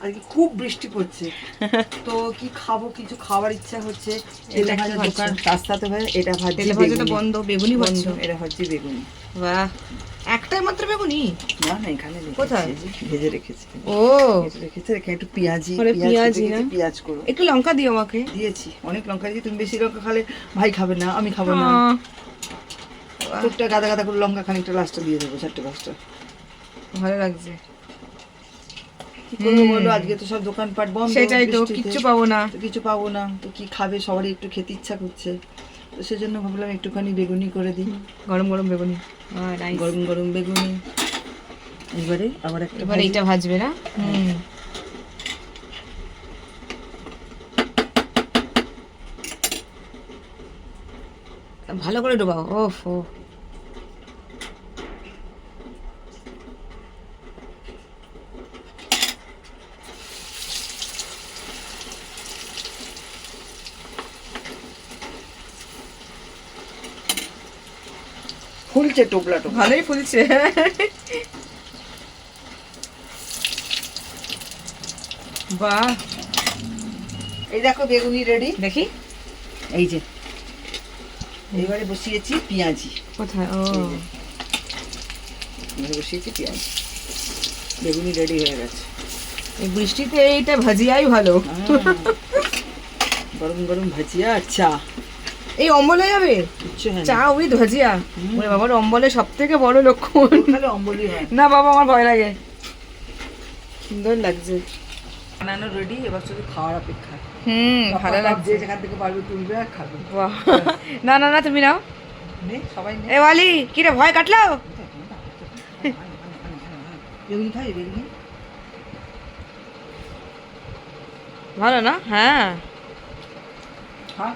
আজকে খুব বৃষ্টি পড়ছে তো কি খাবো, কিছু খাবার ইচ্ছা হচ্ছে। তেলে ভাজা দোকান রাস্তাতে ভাই, এটা ভাজি, তেলে ভাজাটা বন্ধ, বেগুনি বন্ধ, বন্ধ। এটা ভাজি বেগুনি। বাহ, একটাই মাত্র বেগুনি? না না, এখানে কোথায় ভেজে রেখেছি। ও ভেজে রেখেছি, এখানে একটু পেঁয়াজি, পেঁয়াজি না, পেঁয়াজ করো। একটু লঙ্কা দিও আমাকে। দিয়েছি, অনেক লঙ্কা দিয়েছি। তুমি বেশি লঙ্কা খালে ভাই খাবে না, আমি খাবো না। টুকটা গাদা গাদা করে লঙ্কা খানিকটা লাস্টে দিয়ে দেবো, 4-5টা। ভালো লাগছে। কি করবো বলো, আজকে তো সব দোকানপাট বন্ধ। সেটাই তো, কিচ্ছু পাবো না। তো কিছু পাবো না, তো কি খাবে, সবারই একটু খেতে ইচ্ছা করছে। তো সেজন্য ভাবলাম একটুখানি বেগুনি করে দিই। গরম গরম বেগুনি, গরম গরম বেগুনি। এবারে আবার একটা, এবার এইটা ভাজবে না? ভালো করে ডোবাও। ওফ ও, ফুলছে টোপলা টোপলা। ভালোই ফুলছে। বাহ, এই দেখো বেগুনি রেডি। দেখি, এই যে এবারে বসিয়েছি পেঁয়াজি। কোথায়? ও এবারে বসিয়েছি পেঁয়াজি, বেগুনি রেডি হয়ে গেছে। এই বৃষ্টিতে এইটা ভাজিয়াই ভালো। গরম গরম ভাজিয়া আর চা। এই অম্বলে যাবে কিচ্ছু হয় চা না, উইথ ভাজিয়া? ওরে বাবার, অম্বলে সব থেকে বড় লক্ষণ। খালি অম্বলি হয়। না বাবা, আমার ভয় লাগে। সুন্দর লাগছে, বানানো রেডি, এবার শুধু খাওয়ার অপেক্ষা। ভালো লাগছে। যে যেখান থেকে পারবে তুলবে আর খাবে। বাহ, না না না, তুমি নাও। নে সবাই নে। এ ওয়ালি, কি রে, ভয় কাটলো? বেগুনি খাই, বেগুনি ভালো না? হ্যাঁ, খা।